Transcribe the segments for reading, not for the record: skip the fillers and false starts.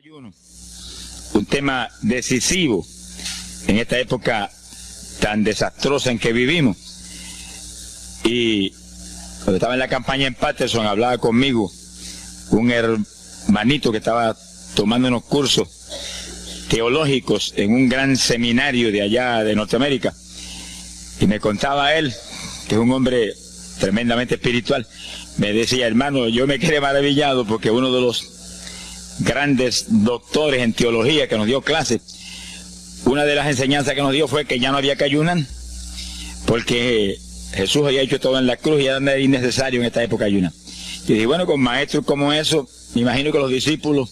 ayuno, un tema decisivo en esta época tan desastrosa en que vivimos. Y cuando estaba en la campaña en Patterson, hablaba conmigo un hermanito que estaba tomando unos cursos teológicos en un gran seminario de allá de Norteamérica, y me contaba él, que es un hombre tremendamente espiritual, me decía: hermano, yo me quedé maravillado porque uno de los grandes doctores en teología que nos dio clases, una de las enseñanzas que nos dio fue que ya no había que ayunar, porque Jesús había hecho todo en la cruz y ya no era innecesario en esta época ayunar. Y dije, bueno, con maestros como eso, me imagino que los discípulos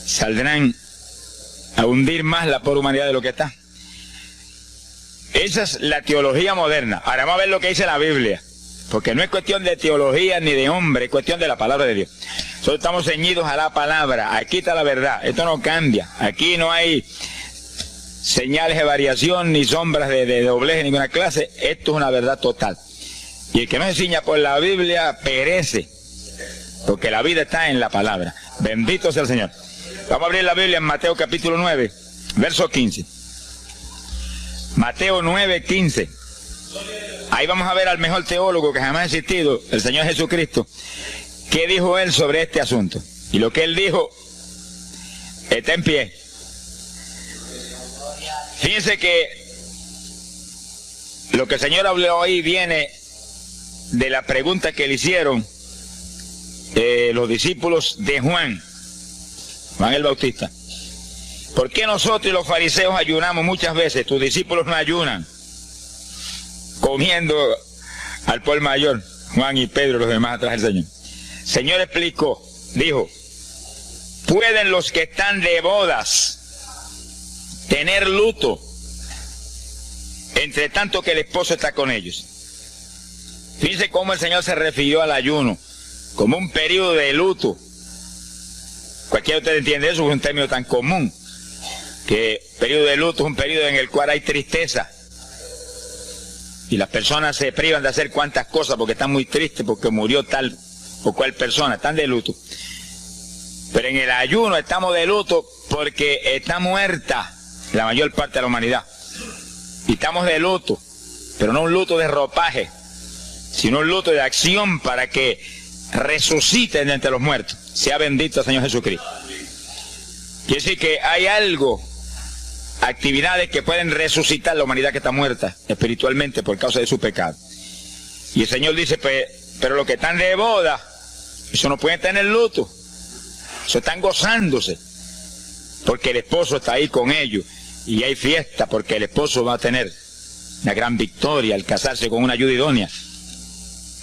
saldrán a hundir más la pobre humanidad de lo que está. Esa es la teología moderna. Ahora vamos a ver lo que dice la Biblia, porque no es cuestión de teología ni de hombre, es cuestión de la palabra de Dios. Nosotros estamos ceñidos a la palabra, aquí está la verdad, esto no cambia, aquí no hay señales de variación ni sombras de doblez de ninguna clase, esto es una verdad total. Y el que no se ciña por la Biblia perece, porque la vida está en la palabra. Bendito sea el Señor. Vamos a abrir la Biblia en Mateo capítulo 9, verso 15. Mateo 9, 15. Ahí vamos a ver al mejor teólogo que jamás ha existido, el Señor Jesucristo. ¿Qué dijo él sobre este asunto? Y lo que él dijo está en pie. Fíjense que lo que el Señor habló ahí viene de la pregunta que le hicieron los discípulos de Juan el Bautista. ¿Por qué nosotros y los fariseos ayunamos muchas veces? Tus discípulos no ayunan, comiendo al pueblo mayor, Juan y Pedro, los demás atrás del Señor. El Señor explicó, dijo: ¿pueden los que están de bodas tener luto entre tanto que el esposo está con ellos? Fíjense cómo el Señor se refirió al ayuno como un periodo de luto. Cualquiera de ustedes entiende eso, es un término tan común, que periodo de luto es un periodo en el cual hay tristeza y las personas se privan de hacer cuantas cosas porque están muy tristes porque murió tal o cual persona, están de luto. Pero en el ayuno estamos de luto porque está muerta la mayor parte de la humanidad, y estamos de luto, pero no un luto de ropaje, sino un luto de acción para que resuciten de entre los muertos. Sea bendito el Señor Jesucristo. Quiere decir que hay algo, actividades que pueden resucitar la humanidad que está muerta espiritualmente por causa de su pecado. Y el Señor dice, pero los que están de boda, eso no pueden tener luto, eso están gozándose, porque el esposo está ahí con ellos, y hay fiesta porque el esposo va a tener una gran victoria al casarse con una ayuda idónea.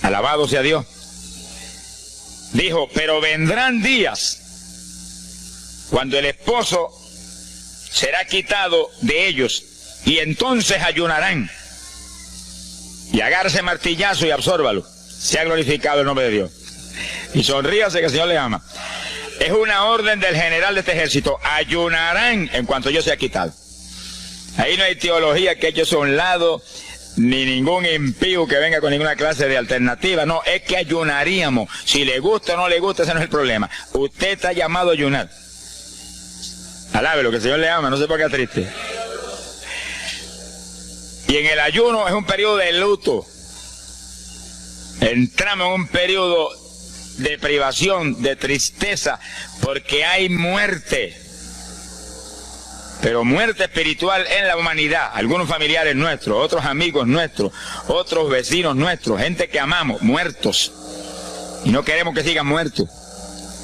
Alabado sea Dios. Dijo, pero vendrán días cuando el esposo será quitado de ellos, y entonces ayunarán. Y agárrese martillazo y absórbalo. Sea glorificado el nombre de Dios. Y sonríase que el Señor le ama. Es una orden del general de este ejército: ayunarán en cuanto yo sea quitado. Ahí no hay teología que eche a un lado, ni ningún impío que venga con ninguna clase de alternativa. No, es que ayunaríamos. Si le gusta o no le gusta, ese no es el problema. Usted está llamado a ayunar. Alábelo, que el Señor le ama, no se ponga triste. Y en el ayuno es un periodo de luto. Entramos en un periodo de privación, de tristeza, porque hay muerte. Pero muerte espiritual en la humanidad. Algunos familiares nuestros, otros amigos nuestros, otros vecinos nuestros, gente que amamos, muertos. Y no queremos que sigan muertos,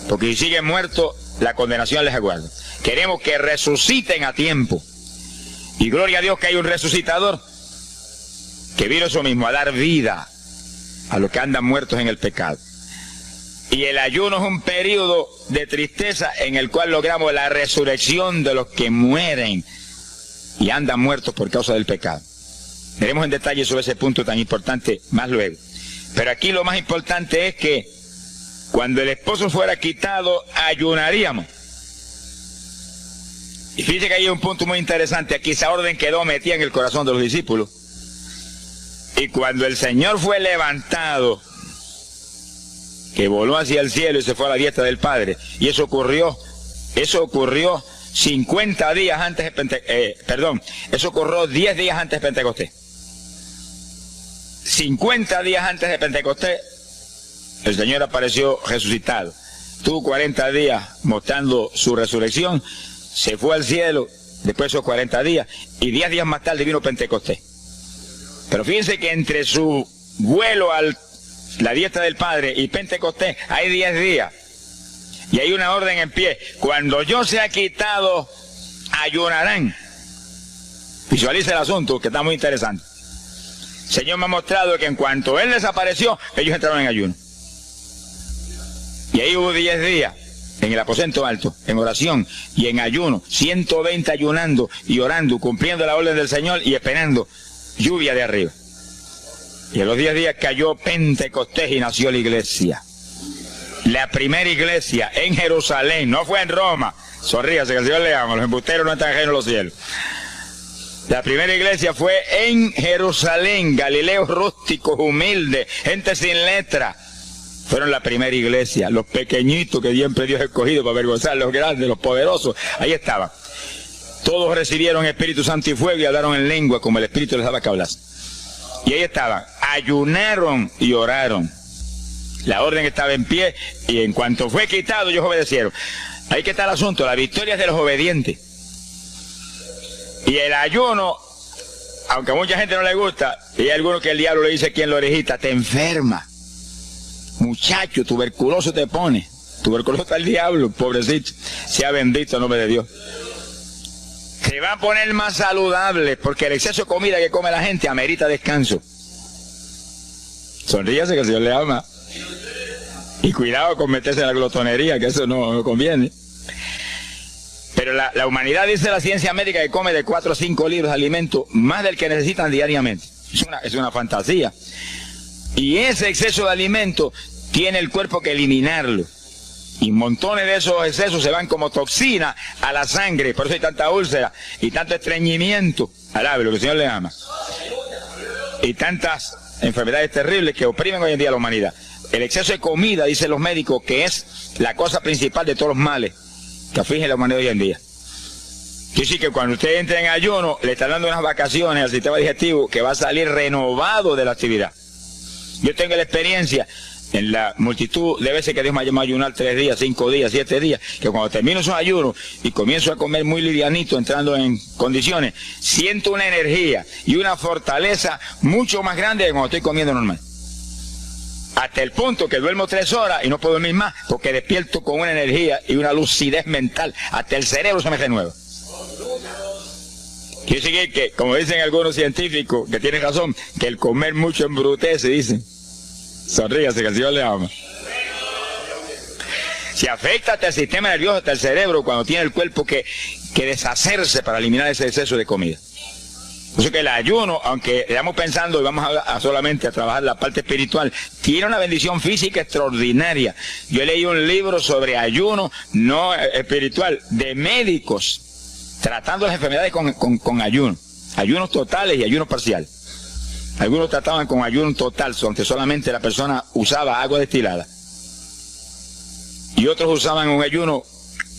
porque si siguen muertos, la condenación les aguarda. Queremos que resuciten a tiempo. Y gloria a Dios que hay un resucitador que vino eso mismo, a dar vida a los que andan muertos en el pecado. Y el ayuno es un periodo de tristeza en el cual logramos la resurrección de los que mueren y andan muertos por causa del pecado. Veremos en detalle sobre ese punto tan importante más luego. Pero aquí lo más importante es que cuando el esposo fuera quitado, ayunaríamos. Y fíjense que hay un punto muy interesante. Aquí esa orden quedó metida en el corazón de los discípulos. Y cuando el Señor fue levantado, que voló hacia el cielo y se fue a la diestra del Padre, y eso ocurrió Eso ocurrió 50 días antes de eso ocurrió 10 días antes de Pentecostés. 50 días antes de Pentecostés, el Señor apareció resucitado. Tuvo 40 días mostrando su resurrección, se fue al cielo después de esos 40 días, y 10 días más tarde vino Pentecostés. Pero fíjense que entre su vuelo a la diestra del Padre y Pentecostés hay 10 días. Y hay una orden en pie. Cuando yo sea quitado, ayunarán. Visualiza el asunto, que está muy interesante. El Señor me ha mostrado que en cuanto Él desapareció, ellos entraron en ayuno. Y ahí hubo 10 días en el aposento alto, en oración y en ayuno, 120 ayunando y orando, cumpliendo la orden del Señor y esperando lluvia de arriba. Y en los 10 días cayó Pentecostés y nació la iglesia. La primera iglesia en Jerusalén, no fue en Roma. Sonríase, que el Señor le ama, los embusteros no están ajenos a los cielos. La primera iglesia fue en Jerusalén, Galileos rústicos, humildes, gente sin letra. Fueron la primera iglesia, los pequeñitos que siempre Dios ha escogido para avergonzar, los grandes, los poderosos, ahí estaban. Todos recibieron Espíritu Santo y fuego y hablaron en lengua como el Espíritu les daba que hablasen. Y ahí estaban, ayunaron y oraron. La orden estaba en pie y en cuanto fue quitado ellos obedecieron. Ahí que está el asunto, la victoria es de los obedientes. Y el ayuno, aunque a mucha gente no le gusta, y hay algunos que el diablo le dice aquí en la orejita, te enferma. Muchacho, tuberculoso te pone. Tuberculoso está el diablo, pobrecito. Sea bendito el nombre de Dios. Se va a poner más saludable porque el exceso de comida que come la gente amerita descanso. Sonríase que el Señor le ama. Y cuidado con meterse en la glotonería, que eso no conviene. Pero la humanidad, dice la ciencia médica, que come de 4 a 5 libras de alimento, más del que necesitan diariamente. Es una fantasía. Y ese exceso de alimento tiene el cuerpo que eliminarlo. Y montones de esos excesos se van como toxina a la sangre. Por eso hay tanta úlcera y tanto estreñimiento. Alabe, lo que el Señor le ama. Y tantas enfermedades terribles que oprimen hoy en día a la humanidad. El exceso de comida, dicen los médicos, que es la cosa principal de todos los males que afligen a la humanidad hoy en día. Quiere decir que cuando usted entra en ayuno, le está dando unas vacaciones al sistema digestivo que va a salir renovado de la actividad. Yo tengo la experiencia en la multitud de veces que Dios me ha llamado a ayunar 3 días, 5 días, 7 días, que cuando termino esos ayunos y comienzo a comer muy livianito, entrando en condiciones, siento una energía y una fortaleza mucho más grande que cuando estoy comiendo normal. Hasta el punto que duermo 3 horas y no puedo dormir más, porque despierto con una energía y una lucidez mental. Hasta el cerebro se me renueva. Quiere decir que, como dicen algunos científicos, que tienen razón, que el comer mucho embrutece, dicen. Sonríase, que el Señor le ama. Se afecta hasta el sistema nervioso, hasta el cerebro, cuando tiene el cuerpo que deshacerse para eliminar ese exceso de comida. Por eso que el ayuno, aunque estamos pensando y vamos solamente a trabajar la parte espiritual, tiene una bendición física extraordinaria. Yo leí un libro sobre ayuno no espiritual, de médicos, tratando las enfermedades con ayuno. Ayunos totales y ayunos parciales. Algunos trataban con ayuno total, donde solamente la persona usaba agua destilada. Y otros usaban un ayuno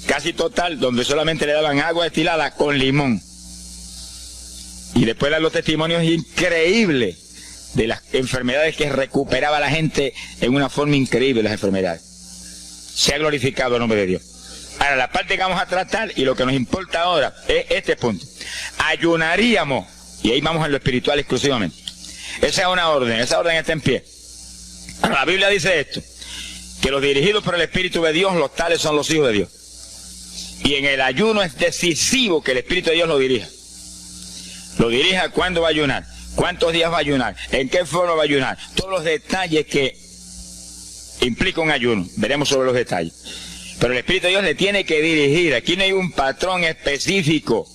casi total, donde solamente le daban agua destilada con limón. Y después dan los testimonios increíbles de las enfermedades que recuperaba la gente en una forma increíble, las enfermedades. Se ha glorificado el nombre de Dios. Ahora, la parte que vamos a tratar y lo que nos importa ahora es este punto. Ayunaríamos, y ahí vamos a lo espiritual exclusivamente. Esa es una orden, esa orden está en pie. Ahora, la Biblia dice esto, que los dirigidos por el Espíritu de Dios, los tales son los hijos de Dios. Y en el ayuno es decisivo que el Espíritu de Dios lo dirija. Lo dirija cuándo va a ayunar, cuántos días va a ayunar, en qué forma va a ayunar, todos los detalles que implica un ayuno, veremos sobre los detalles. Pero el Espíritu de Dios le tiene que dirigir, aquí no hay un patrón específico.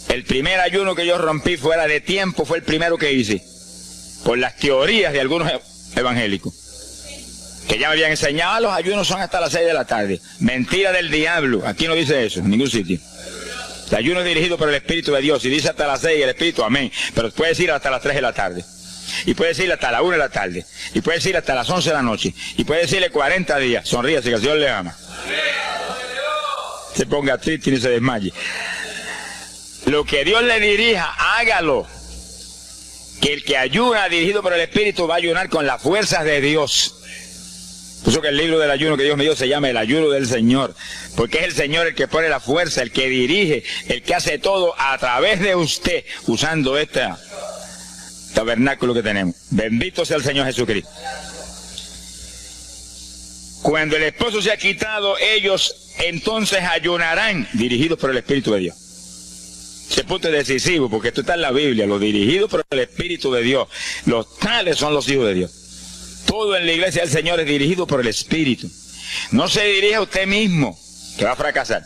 El primer ayuno que yo rompí fuera de tiempo fue el primero que hice, por las teorías de algunos evangélicos, que ya me habían enseñado, los ayunos son hasta las 6 de la tarde. Mentira del diablo, aquí no dice eso, en ningún sitio. El ayuno es dirigido por el Espíritu de Dios, y dice hasta las 6 el Espíritu, amén, pero puede decir hasta las 3 de la tarde, y puede decir hasta las 1 de la tarde, y puede decir hasta las 11 de la noche, y puede decirle 40 días, sonríase que el Señor le ama. se ponga triste ni se desmaye. Lo que Dios le dirija, hágalo. Que el que ayuna dirigido por el Espíritu va a ayunar con las fuerzas de Dios. Por eso que el libro del ayuno que Dios me dio se llama el ayuno del Señor. Porque es el Señor el que pone la fuerza, el que dirige, el que hace todo a través de usted, usando este tabernáculo que tenemos. Bendito sea el Señor Jesucristo. Cuando el esposo se ha quitado, ellos entonces ayunarán, dirigidos por el Espíritu de Dios. Ese punto es decisivo, porque esto está en la Biblia, los dirigidos por el Espíritu de Dios. Los tales son los hijos de Dios. Todo en la iglesia del Señor es dirigido por el Espíritu. No se dirija a usted mismo, que va a fracasar.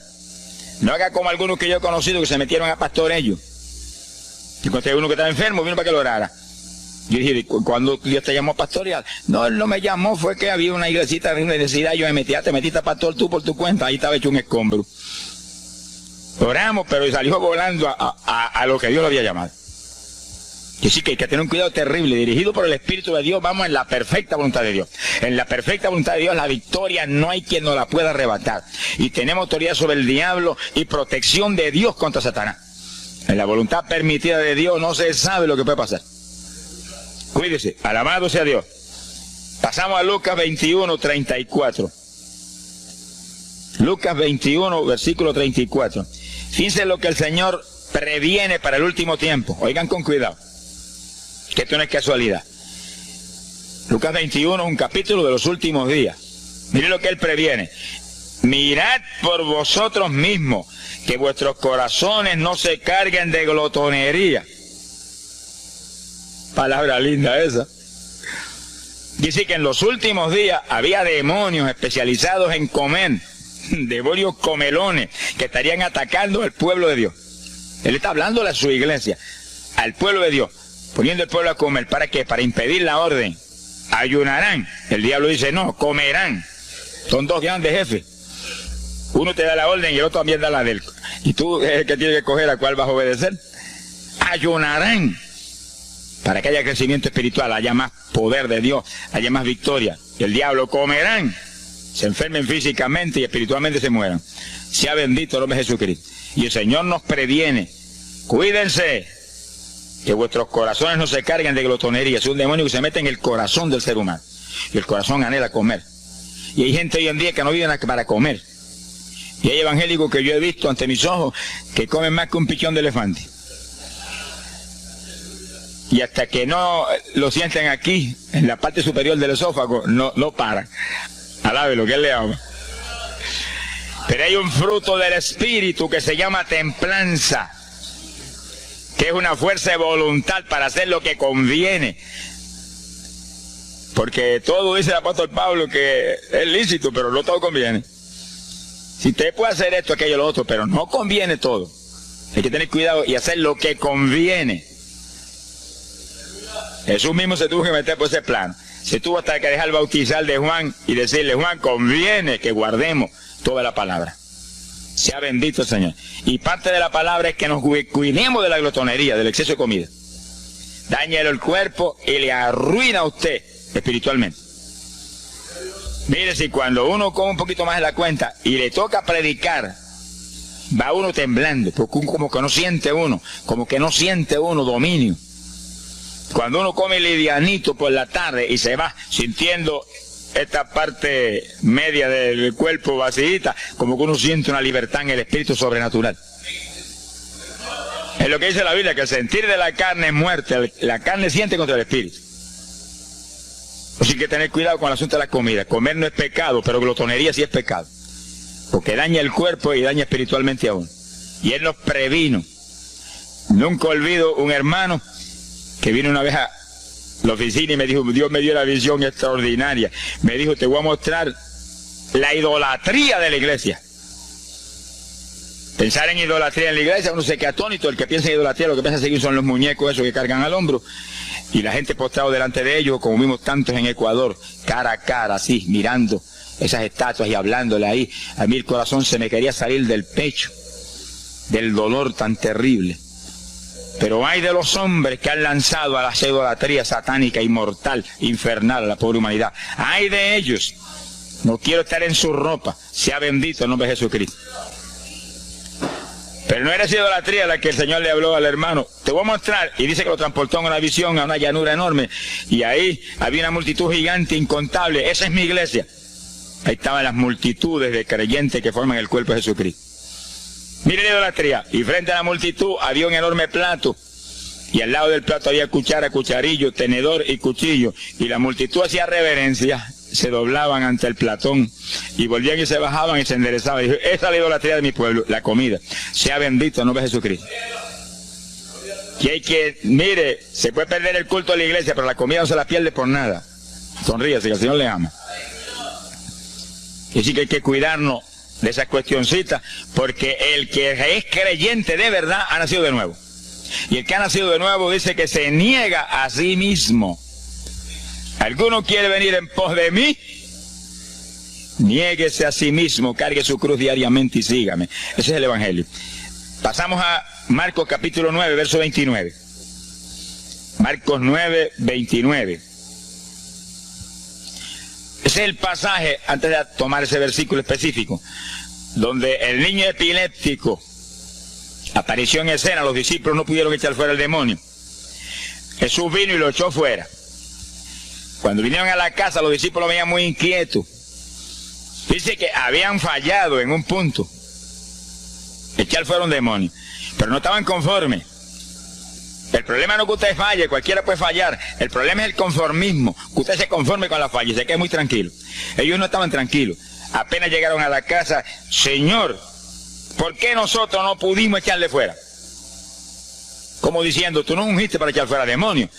No haga como algunos que yo he conocido que se metieron a pastor ellos. Y cuando uno que estaba enfermo, vino para que lo orara. Yo dije, ¿cuándo Dios te llamó a pastorear? No, él no me llamó, fue que había una iglesita de universidad, yo me metí, te metiste a pastor tú por tu cuenta, ahí estaba hecho un escombro. Oramos, pero salió volando a lo que Dios lo había llamado. Que sí, que hay que tener un cuidado terrible, dirigido por el Espíritu de Dios, vamos en la perfecta voluntad de Dios. En la perfecta voluntad de Dios, la victoria no hay quien nos la pueda arrebatar. Y tenemos autoridad sobre el diablo y protección de Dios contra Satanás. En la voluntad permitida de Dios no se sabe lo que puede pasar. Cuídese, alabado sea Dios. Pasamos a Lucas 21, 34. Lucas 21, versículo 34. Fíjense lo que el Señor previene para el último tiempo. Oigan con cuidado, que esto no es casualidad. Lucas 21 es un capítulo de los últimos días. Miren lo que Él previene. Mirad por vosotros mismos, que vuestros corazones no se carguen de glotonería. Palabra linda esa. Dice que en los últimos días había demonios especializados en comer, demonios comelones, que estarían atacando al pueblo de Dios. Él está hablando a su iglesia, al pueblo de Dios, poniendo al pueblo a comer. ¿Para qué? Para impedir la orden. Ayunarán. El diablo dice, no, comerán. Son dos grandes jefes. Uno te da la orden y el otro también da la del. Y tú es el que tiene que escoger a cuál vas a obedecer. Ayunarán. Para que haya crecimiento espiritual, haya más poder de Dios, haya más victoria. Y el diablo comerán. Se enfermen físicamente y espiritualmente se mueran. Sea bendito el nombre de Jesucristo. Y el Señor nos previene. Cuídense, que vuestros corazones no se carguen de glotonería. Es un demonio que se mete en el corazón del ser humano. Y el corazón anhela comer. Y hay gente hoy en día que no vive para comer. Y hay evangélicos que yo he visto ante mis ojos que comen más que un pichón de elefante. Y hasta que no lo sienten aquí, en la parte superior del esófago, no paran. Alabe lo que Él le ama. Pero hay un fruto del Espíritu que se llama templanza, que es una fuerza de voluntad para hacer lo que conviene. Porque todo dice el apóstol Pablo que es lícito, pero no todo conviene. Si usted puede hacer esto, aquello, lo otro, pero no conviene todo. Hay que tener cuidado y hacer lo que conviene. Jesús mismo se tuvo que meter por ese plano. Se tuvo hasta que dejar bautizar de Juan y decirle, Juan, conviene que guardemos toda la palabra. Sea bendito el Señor. Y parte de la palabra es que nos cuidemos de la glotonería, del exceso de comida. Daña el cuerpo y le arruina a usted espiritualmente. Mire, si cuando uno come un poquito más de la cuenta y le toca predicar, va uno temblando, porque como que no siente uno dominio. Cuando uno come livianito por la tarde y se va sintiendo esta parte media del cuerpo vacíita, como que uno siente una libertad en el espíritu sobrenatural. Es lo que dice la Biblia, que el sentir de la carne es muerte, la carne siente contra el espíritu. Así que tener cuidado con el asunto de la comida. Comer no es pecado, pero glotonería sí es pecado. Porque daña el cuerpo y daña espiritualmente a uno. Y Él nos previno. Nunca olvido un hermano que vino una vez a la oficina y me dijo, Dios me dio la visión extraordinaria. Me dijo, te voy a mostrar la idolatría de la iglesia. Pensar en idolatría en la iglesia, uno se queda atónito. El que piensa en idolatría, lo que piensa seguir son los muñecos esos que cargan al hombro. Y la gente postrado delante de ellos, como vimos tantos en Ecuador, cara a cara, así, mirando esas estatuas y hablándole ahí. A mí el corazón se me quería salir del pecho, del dolor tan terrible. Pero hay de los hombres que han lanzado a la idolatría satánica, inmortal, infernal a la pobre humanidad. Hay de ellos. No quiero estar en su ropa. Sea bendito el nombre de Jesucristo. Pero no era esa idolatría la que el Señor le habló al hermano. Te voy a mostrar. Y dice que lo transportó en una visión a una llanura enorme. Y ahí había una multitud gigante, incontable. Esa es mi iglesia. Ahí estaban las multitudes de creyentes que forman el cuerpo de Jesucristo. Mire la idolatría. Y frente a la multitud había un enorme plato. Y al lado del plato había cuchara, cucharillo, tenedor y cuchillo. Y la multitud hacía reverencia. Se doblaban ante el platón y volvían y se bajaban y se enderezaban. Y dijo, esa es la idolatría de mi pueblo, la comida. Sea bendito el nombre de Jesucristo. Y hay que, mire, se puede perder el culto de la iglesia, pero la comida no se la pierde por nada. Sonríase, que el Señor le ama. Y así que hay que cuidarnos de esas cuestioncitas, porque el que es creyente de verdad ha nacido de nuevo. Y el que ha nacido de nuevo dice que se niega a sí mismo. ¿Alguno quiere venir en pos de mí? Niéguese a sí mismo, cargue su cruz diariamente y sígame. Ese es el Evangelio. Pasamos a Marcos capítulo 9, verso 29. Marcos 9, 29. Ese es el pasaje, antes de tomar ese versículo específico, donde el niño epiléptico apareció en escena. Los discípulos no pudieron echar fuera el demonio. Jesús vino y lo echó fuera. Cuando vinieron a la casa, los discípulos venían muy inquietos. Dice que habían fallado en un punto. Echar fuera un demonio. Pero no estaban conformes. El problema no es que usted falle, cualquiera puede fallar. El problema es el conformismo, que usted se conforme con la falla y se quede muy tranquilo. Ellos no estaban tranquilos. Apenas llegaron a la casa, Señor, ¿por qué nosotros no pudimos echarle fuera? Como diciendo, tú no ungiste para echar fuera demonios.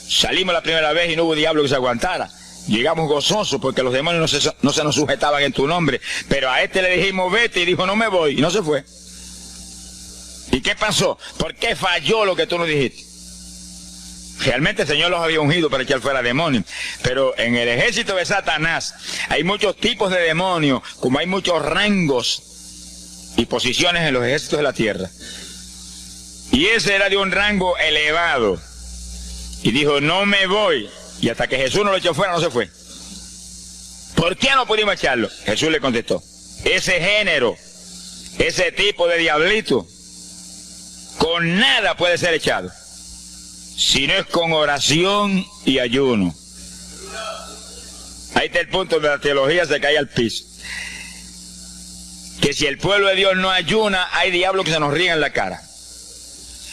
Salimos la primera vez y no hubo diablo que se aguantara. Llegamos gozosos porque los demonios no se nos sujetaban en tu nombre. Pero a este le dijimos vete y dijo no me voy y no se fue. ¿Y qué pasó? ¿Por qué falló lo que tú nos dijiste? Realmente el Señor los había ungido para echar fuera demonios. Pero en el ejército de Satanás hay muchos tipos de demonios, como hay muchos rangos y posiciones en los ejércitos de la tierra. Y ese era de un rango elevado. Y dijo, no me voy. Y hasta que Jesús no lo echó fuera, no se fue. ¿Por qué no pudimos echarlo? Jesús le contestó, ese género, ese tipo de diablito, con nada puede ser echado, si no es con oración y ayuno. Ahí está el punto donde la teología se cae al piso. Que si el pueblo de Dios no ayuna, hay diablos que se nos ríen en la cara.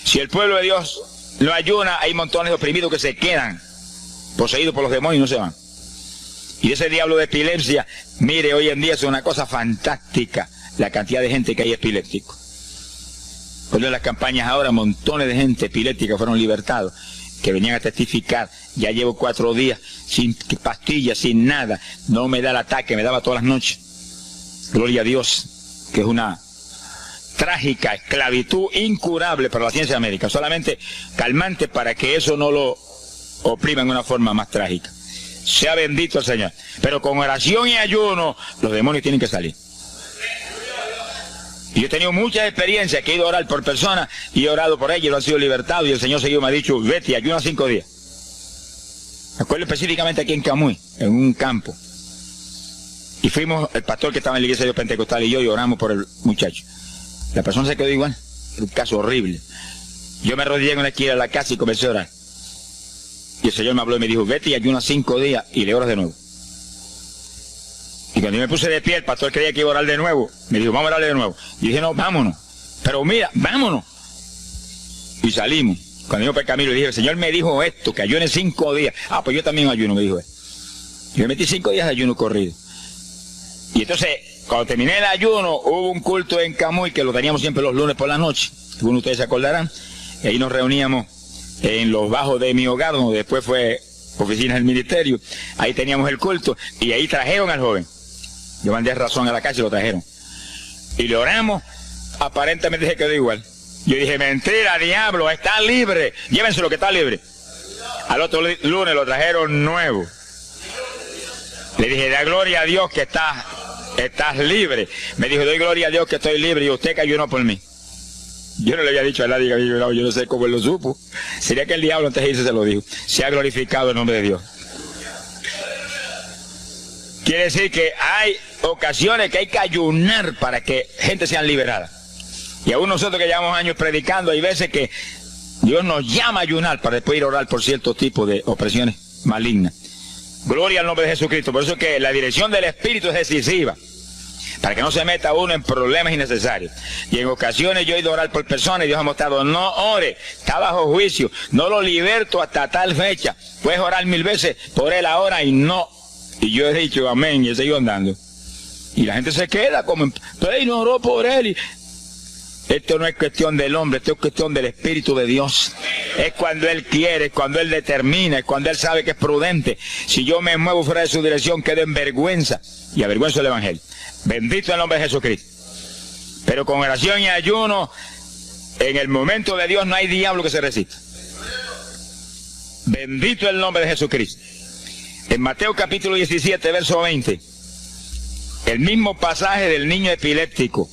Si el pueblo de Dios no ayuna, hay montones de oprimidos que se quedan poseídos por los demonios y no se van. Y ese diablo de epilepsia, mire, hoy en día es una cosa fantástica la cantidad de gente que hay epiléptico. Por las campañas ahora, montones de gente epiléptica fueron libertados, que venían a testificar. Ya llevo 4 días sin pastillas, sin nada, no me da el ataque, me daba todas las noches. Gloria a Dios, que es una trágica esclavitud incurable para la ciencia médica, solamente calmante para que eso no lo oprima en una forma más trágica. Sea bendito el Señor. Pero con oración y ayuno, los demonios tienen que salir. Y yo he tenido muchas experiencias que he ido a orar por personas y he orado por ellos y lo han sido libertados y el Señor seguido me ha dicho, vete, ayuna 5 días. Me acuerdo específicamente aquí en Camuy, en un campo. Y fuimos, el pastor que estaba en la iglesia de Dios Pentecostal y oramos por el muchacho. La persona se quedó igual, era un caso horrible. Yo me arrodillé en una esquina de la casa y comencé a orar. Y el Señor me habló y me dijo, vete y ayuna 5 días y le oras de nuevo. Y cuando yo me puse de pie, el pastor creía que iba a orar de nuevo. Me dijo, vamos a orarle de nuevo. Y dije, no, vámonos. Pero mira, vámonos. Y salimos. Cuando yo por el camino le dije, el Señor me dijo esto, que ayune 5 días. Ah, pues yo también ayuno, me dijo él. Yo me metí 5 días de ayuno corrido. Y entonces, cuando terminé el ayuno, hubo un culto en Camuy, que lo teníamos siempre los lunes por la noche. Algunos de ustedes se acordarán. Y ahí nos reuníamos en los bajos de mi hogar, donde después fue oficina del ministerio. Ahí teníamos el culto y ahí trajeron al joven. Yo mandé razón a la casa y lo trajeron. Y le oramos, aparentemente se quedó igual. Yo dije, mentira, diablo, está libre. Llévense lo que está libre. Al otro lunes lo trajeron nuevo. Le dije, da gloria a Dios que estás libre. Me dijo, doy gloria a Dios que estoy libre y usted que ayunó por mí. Yo no le había dicho a nadie que había ayunado, yo no sé cómo él lo supo. Sería que el diablo antes de irse se lo dijo. Se ha glorificado el nombre de Dios. Quiere decir que hay ocasiones que hay que ayunar para que gente sea liberada. Y aún nosotros que llevamos años predicando, hay veces que Dios nos llama a ayunar para después ir a orar por cierto tipo de opresiones malignas. Gloria al nombre de Jesucristo. Por eso es que la dirección del Espíritu es decisiva, para que no se meta uno en problemas innecesarios. Y en ocasiones yo he ido a orar por personas y Dios ha mostrado, no ore, está bajo juicio, no lo liberto hasta tal fecha. Puedes orar 1000 veces por él ahora y no. Y yo he dicho amén y he seguido andando. Y la gente se queda como, pero no oró por él. Y esto no es cuestión del hombre, esto es cuestión del Espíritu de Dios. Es cuando Él quiere, es cuando Él determina, es cuando Él sabe que es prudente. Si yo me muevo fuera de su dirección, quedo en vergüenza y avergüenzo el Evangelio. Bendito el nombre de Jesucristo. Pero con oración y ayuno, en el momento de Dios no hay diablo que se resista. Bendito el nombre de Jesucristo. En Mateo capítulo 17, verso 20, el mismo pasaje del niño epiléptico,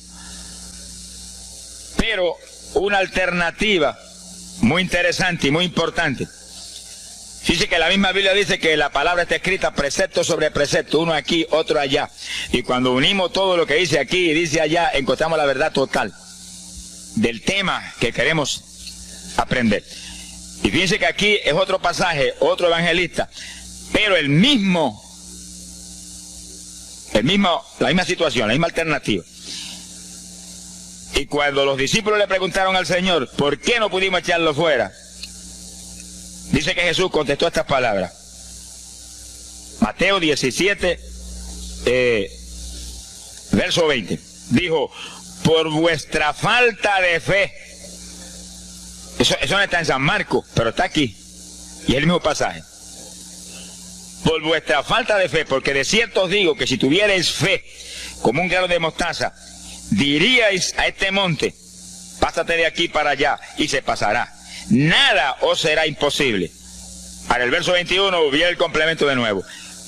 pero una alternativa muy interesante y muy importante. Dice que la misma Biblia dice que la palabra está escrita precepto sobre precepto, uno aquí, otro allá. Y cuando unimos todo lo que dice aquí y dice allá, encontramos la verdad total del tema que queremos aprender. Y fíjense que aquí es otro pasaje, otro evangelista, pero la misma situación, la misma alternativa. Y cuando los discípulos le preguntaron al Señor, ¿por qué no pudimos echarlo fuera? Dice que Jesús contestó estas palabras. Mateo 17, verso 20. Dijo, por vuestra falta de fe. Eso no está en San Marcos, pero está aquí. Y es el mismo pasaje. Por vuestra falta de fe, porque de cierto os digo que si tuvierais fe como un grano de mostaza, diríais a este monte, pásate de aquí para allá, y se pasará. Nada os será imposible. Ahora el verso 21 viene el complemento de nuevo.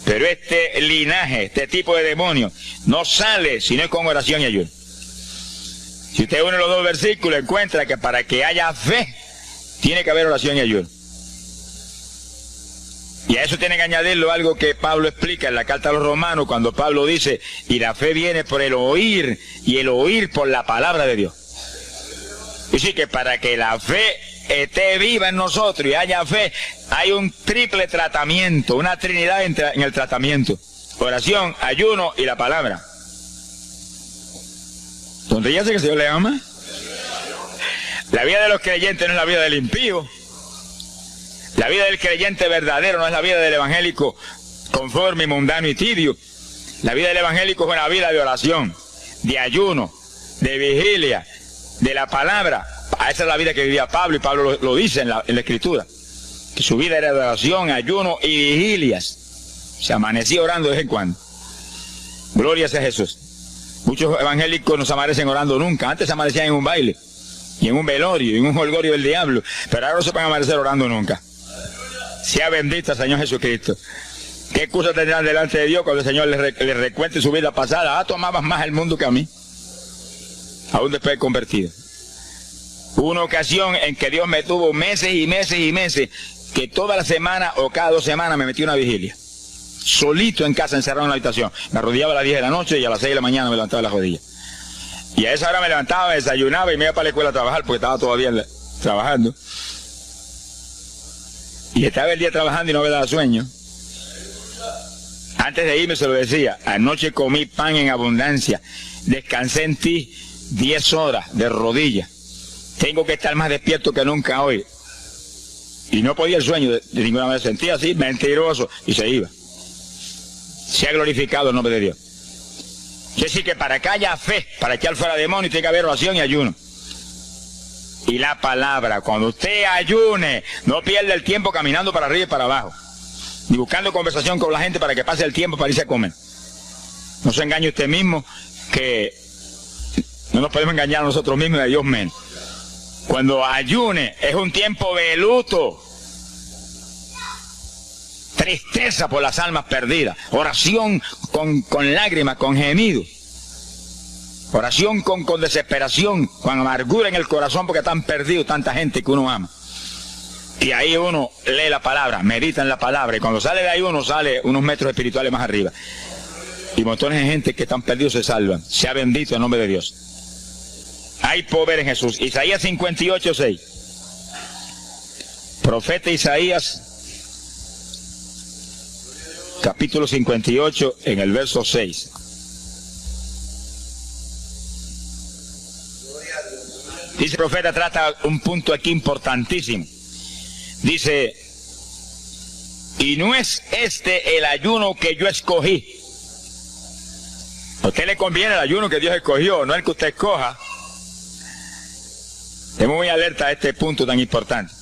Pero este linaje, este tipo de demonio, no sale si no es con oración y ayuno. Si usted une los dos versículos, encuentra que para que haya fe, tiene que haber oración y ayuno. Y a eso tiene que añadirlo algo que Pablo explica en la carta a los Romanos, cuando Pablo dice, y la fe viene por el oír, y el oír por la palabra de Dios. Y sí que para que la fe esté viva en nosotros y haya fe, hay un triple tratamiento, una trinidad en el tratamiento: oración, ayuno y la palabra. ¿Dónde ya sé que el Señor le ama? La vida de los creyentes no es la vida del impío. La vida del creyente verdadero no es la vida del evangélico conforme, mundano y tibio. La vida del evangélico es una vida de oración, de ayuno, de vigilia, de la palabra. Esa es la vida que vivía Pablo, y Pablo lo dice en la Escritura, que su vida era de oración, ayuno y vigilias. Se amanecía orando de vez en cuando. Gloria sea Jesús. Muchos evangélicos no se amanecen orando nunca. Antes se amanecían en un baile, y en un velorio, y en un holgorio del diablo, pero ahora no se pueden amanecer orando nunca. Sea bendito el Señor Jesucristo. ¿Qué excusa tendrán delante de Dios cuando el Señor les recuente su vida pasada? Ah, tú amabas más el mundo que a mí, aún después de convertido. Hubo una ocasión en que Dios me tuvo meses y meses y meses, que toda la semana o cada 2 semanas me metí una vigilia, solito en casa, encerrado en la habitación. Me arrodillaba a las 10 de la noche y a las 6 de la mañana me levantaba de las rodillas. Y a esa hora me levantaba, me desayunaba y me iba para la escuela a trabajar, porque estaba todavía trabajando. Y estaba el día trabajando y no me daba sueño. Antes de irme se lo decía: anoche comí pan en abundancia, descansé en ti 10 horas de rodillas, tengo que estar más despierto que nunca hoy. Y no podía el sueño de ninguna manera, sentía así, mentiroso, y se iba. Se ha glorificado el nombre de Dios. Es decir, que para que haya fe, para echar fuera demonios, tiene que haber oración y ayuno. Y la palabra, cuando usted ayune, no pierda el tiempo caminando para arriba y para abajo, ni buscando conversación con la gente para que pase el tiempo para irse a comer. No se engañe usted mismo, que no nos podemos engañar a nosotros mismos y a Dios menos. Cuando ayune es un tiempo de luto, tristeza por las almas perdidas, oración con lágrimas, con gemidos, oración con desesperación, con amargura en el corazón porque están perdidos tanta gente que uno ama. Y ahí uno lee la palabra, medita en la palabra, y cuando sale de ahí uno sale unos metros espirituales más arriba. Y montones de gente que están perdidos se salvan. Sea bendito el nombre de Dios. hay poder en Jesús. Isaías 58:6. Profeta Isaías, capítulo 58, en el verso 6. Dice el profeta, trata un punto aquí importantísimo. Dice, y no es este el ayuno que yo escogí. A usted le conviene el ayuno que Dios escogió, no el que usted escoja. Estemos muy alerta a este punto tan importante.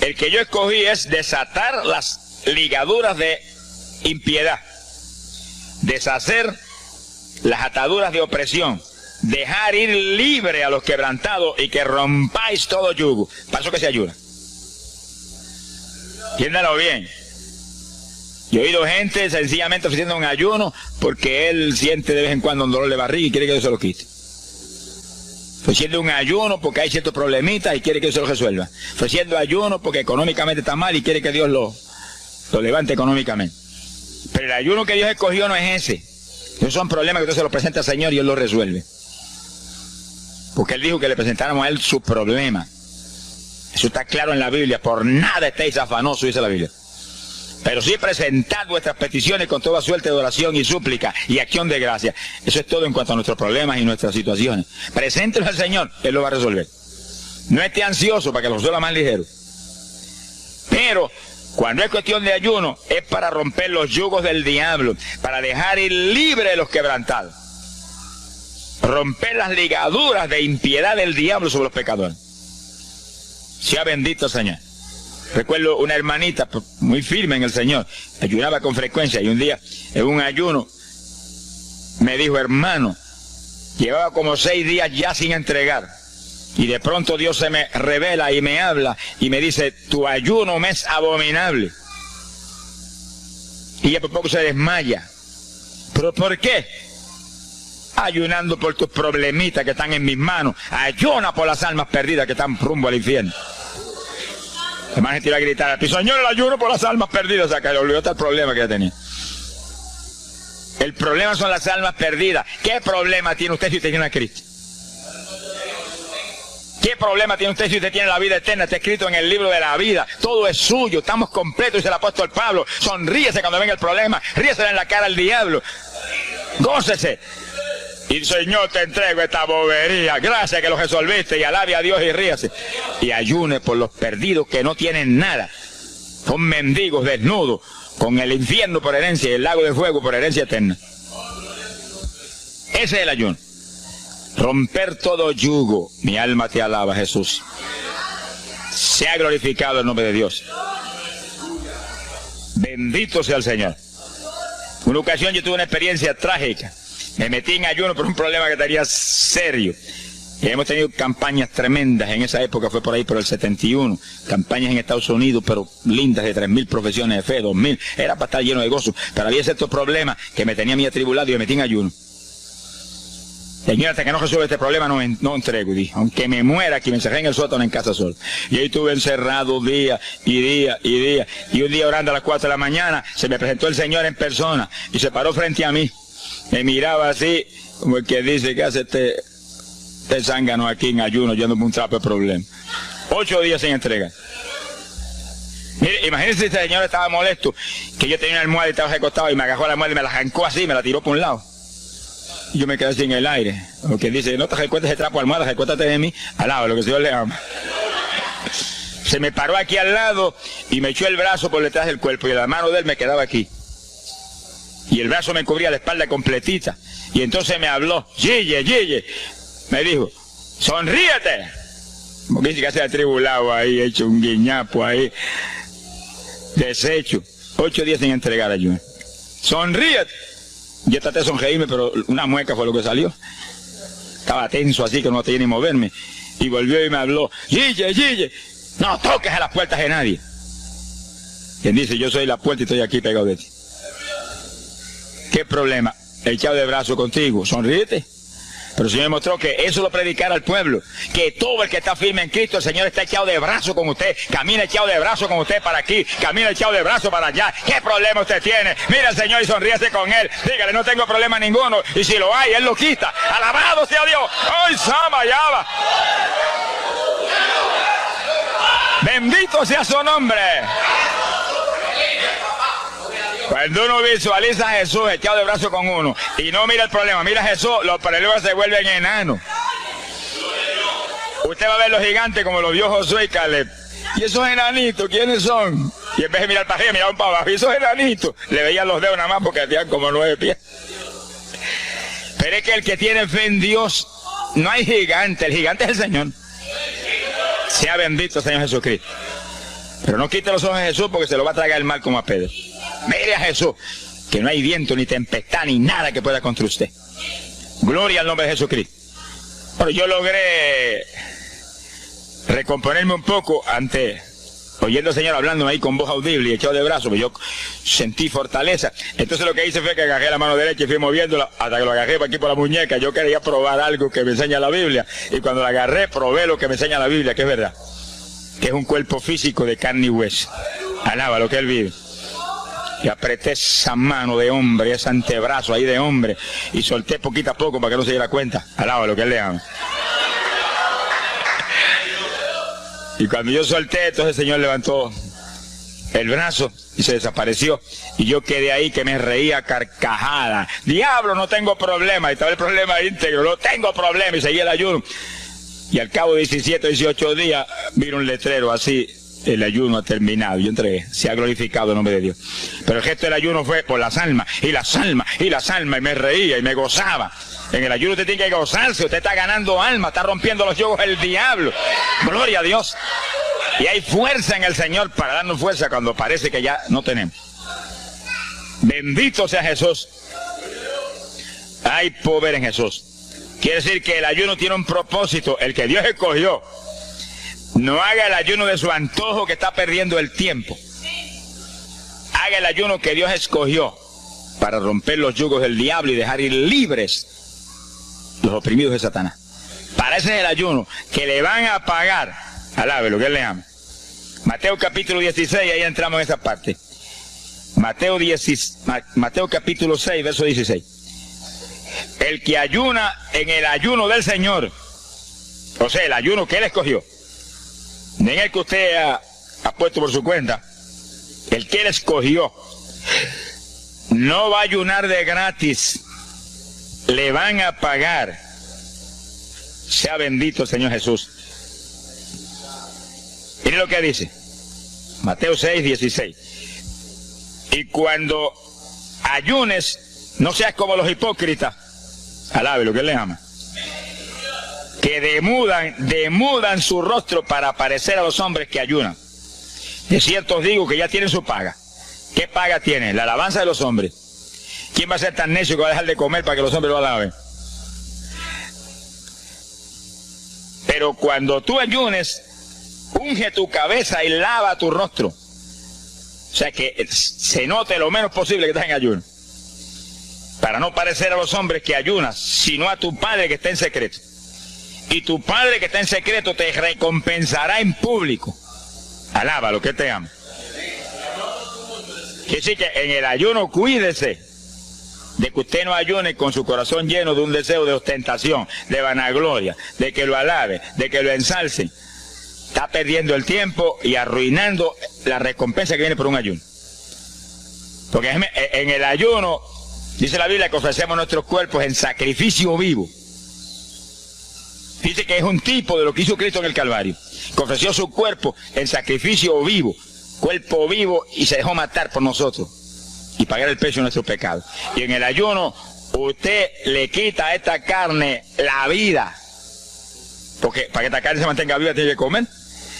El que yo escogí es desatar las ligaduras de impiedad, deshacer las ataduras de opresión, dejar ir libre a los quebrantados y que rompáis todo yugo. Para eso que se ayuda. Entiéndalo bien. Yo he oído gente sencillamente ofreciendo un ayuno porque él siente de vez en cuando un dolor de barriga y quiere que Dios se lo quite. Ofreciendo un ayuno porque hay ciertos problemitas y quiere que Dios se lo resuelva. Ofreciendo ayuno porque económicamente está mal y quiere que Dios lo levante económicamente. Pero el ayuno que Dios escogió no es ese. Esos son problemas que usted se los presenta al Señor y Él los resuelve. Porque Él dijo que le presentáramos a Él su problema. Eso está claro en la Biblia. Por nada estéis afanosos, dice la Biblia. Pero sí presentad vuestras peticiones con toda suerte de oración y súplica y acción de gracia. Eso es todo en cuanto a nuestros problemas y nuestras situaciones. Preséntelos al Señor, Él lo va a resolver. No esté ansioso para que lo resuelva más ligero. Pero cuando es cuestión de ayuno, es para romper los yugos del diablo, para dejar ir libre de los quebrantados. Romper las ligaduras de impiedad del diablo sobre los pecadores. Sea bendito el Señor. Recuerdo una hermanita muy firme en el Señor, ayunaba con frecuencia y un día en un ayuno me dijo, hermano, llevaba como 6 días ya sin entregar y de pronto Dios se me revela y me habla y me dice, tu ayuno me es abominable. Y ella por poco se desmaya. ¿Pero por qué? Ayunando por tus problemitas que están en mis manos. Ayuna por las almas perdidas que están rumbo al infierno. Además, gente iba a gritar al piso, Señor, el ayuno por las almas perdidas. O sea, que le olvidó hasta el problema que ya tenía. El problema son las almas perdidas. ¿Qué problema tiene usted si usted tiene a Cristo? ¿Qué problema tiene usted si usted tiene la vida eterna? Está escrito en el libro de la vida. Todo es suyo. Estamos completos, dice el apóstol Pablo. Sonríese cuando venga el problema. Ríese en la cara al diablo. Gócese. Y Señor, te entrego esta bobería. Gracias que lo resolviste. Y alabe a Dios y ríase. Y ayune por los perdidos que no tienen nada. Son mendigos desnudos, con el infierno por herencia y el lago de fuego por herencia eterna. Ese es el ayuno. Romper todo yugo. Mi alma te alaba, Jesús. Sea glorificado el nombre de Dios. Bendito sea el Señor. Una ocasión yo tuve una experiencia trágica. Me metí en ayuno por un problema que tenía serio. Y hemos tenido campañas tremendas. En esa época fue por ahí, por el 71. Campañas en Estados Unidos, pero lindas, de 3.000 profesiones de fe, 2.000. Era para estar lleno de gozo. Pero había ciertos problemas que me tenía a mí atribulado y me metí en ayuno. Señor, hasta que no resuelva este problema no entrego. Y dije, aunque me muera aquí, me encerré en el sótano en casa solo. Y ahí estuve encerrado día y día y día. Y un día orando a las 4 de la mañana, se me presentó el Señor en persona y se paró frente a mí. Me miraba así, como el que dice, ¿qué hace este zángano aquí en ayuno, yéndome un trapo de problema? 8 días sin entregar. Mire, imagínense si este señor estaba molesto, que yo tenía una almohada y estaba recostado y me agarró la almohada y me la arrancó así, me la tiró por un lado. Y yo me quedé así en el aire. Porque dice, no te recuestes de trapo de almohada, recuéstate de mí, al lado, lo que el Señor le ama. Se me paró aquí al lado y me echó el brazo por detrás del cuerpo y la mano de él me quedaba aquí. Y el brazo me cubría la espalda completita. Y entonces me habló, Gille, me dijo, sonríete. Como que dice que se ha atribulado ahí, hecho un guiñapo ahí, deshecho. 8 días sin entregar ayuno. Sonríete. Yo traté de sonreírme, pero una mueca fue lo que salió. Estaba tenso así que no tenía ni moverme. Y volvió y me habló, Gille, no toques a las puertas de nadie. Quien dice, yo soy la puerta y estoy aquí pegado de ti. ¿Qué problema? Echado de brazo contigo, sonríete. Pero el Señor me mostró que eso lo predicara al pueblo, que todo el que está firme en Cristo, el Señor está echado de brazo con usted, camina echado de brazo con usted para aquí, camina echado de brazo para allá. ¿Qué problema usted tiene? Mira al Señor y sonríese con Él, dígale, no tengo problema ninguno, y si lo hay, Él lo quita. Alabado sea Dios. ¡Ay, Sama, ya va! Bendito sea su nombre. Cuando uno visualiza a Jesús echado de brazo con uno y no mira el problema, mira a Jesús, los problemas se vuelven enanos. Usted va a ver los gigantes como los vio Josué y Caleb. ¿Y esos enanitos quiénes son? Y en vez de mirar para arriba, miraban para abajo. ¿Y esos enanitos? Le veían los dedos nada más porque tenían como 9 pies. Pero es que el que tiene fe en Dios, no hay gigante, el gigante es el Señor. Sea bendito Señor Jesucristo. Pero no quite los ojos de Jesús porque se lo va a tragar el mal como a Pedro. Mire a Jesús, que no hay viento, ni tempestad, ni nada que pueda contra usted. Gloria al nombre de Jesucristo. Bueno, yo logré recomponerme un poco oyendo al Señor hablando ahí con voz audible y echado de brazos, yo sentí fortaleza. Entonces lo que hice fue que agarré la mano derecha y fui moviéndola hasta que lo agarré por aquí por la muñeca. Yo quería probar algo que me enseña la Biblia, y cuando la agarré probé lo que me enseña la Biblia, que es verdad, que es un cuerpo físico de carne y hueso. Alaba lo que Él vive. Y apreté esa mano de hombre, ese antebrazo ahí de hombre, y solté poquito a poco para que no se diera cuenta. Alaba lo que Él le ama. Y cuando yo solté, entonces el Señor levantó el brazo y se desapareció. Y yo quedé ahí que me reía carcajada. Diablo, no tengo problema. Y estaba el problema íntegro, no tengo problema. Y seguí el ayuno. Y al cabo de 17 o 18 días, vino un letrero así: el ayuno ha terminado. Yo entregué, se ha glorificado el nombre de Dios. Pero el gesto del ayuno fue por las almas, y las almas, y las almas, y me reía y me gozaba. En el ayuno usted tiene que gozarse, usted está ganando alma, está rompiendo los yugos del diablo. Gloria a Dios. Y hay fuerza en el Señor para darnos fuerza cuando parece que ya no tenemos. Bendito sea Jesús. Hay poder en Jesús. Quiere decir que el ayuno tiene un propósito, el que Dios escogió. No haga el ayuno de su antojo, que está perdiendo el tiempo. Haga el ayuno que Dios escogió para romper los yugos del diablo y dejar ir libres los oprimidos de Satanás. Para ese es el ayuno que le van a pagar. Alabe lo que Él le ama. Mateo capítulo 16, ahí entramos en esa parte. Mateo capítulo 6, verso 16. El que ayuna en el ayuno del Señor, o sea, el ayuno que Él escogió, no en el que usted ha puesto por su cuenta, el que Él escogió, no va a ayunar de gratis, le van a pagar. Sea bendito el Señor Jesús. Mire lo que dice Mateo 6, 16. Y cuando ayunes, no seas como los hipócritas. Alabe lo que Él le ama. Que demudan su rostro para parecer a los hombres que ayunan. De cierto os digo que ya tienen su paga. ¿Qué paga tienen? La alabanza de los hombres. ¿Quién va a ser tan necio que va a dejar de comer para que los hombres lo alaben? Pero cuando tú ayunes, unge tu cabeza y lava tu rostro. O sea, que se note lo menos posible que estás en ayuno, para no parecer a los hombres que ayunas, sino a tu Padre que está en secreto. Y tu Padre que está en secreto te recompensará en público. Alaba lo que te ama. Quiere decir que en el ayuno cuídese de que usted no ayune con su corazón lleno de un deseo de ostentación, de vanagloria, de que lo alabe, de que lo ensalce. Está perdiendo el tiempo y arruinando la recompensa que viene por un ayuno. Porque en el ayuno, dice la Biblia, que ofrecemos nuestros cuerpos en sacrificio vivo. Dice que es un tipo de lo que hizo Cristo en el Calvario, que ofreció su cuerpo en sacrificio vivo, cuerpo vivo, y se dejó matar por nosotros y pagar el precio de nuestro pecado. Y en el ayuno usted le quita a esta carne la vida, porque para que esta carne se mantenga viva tiene que comer.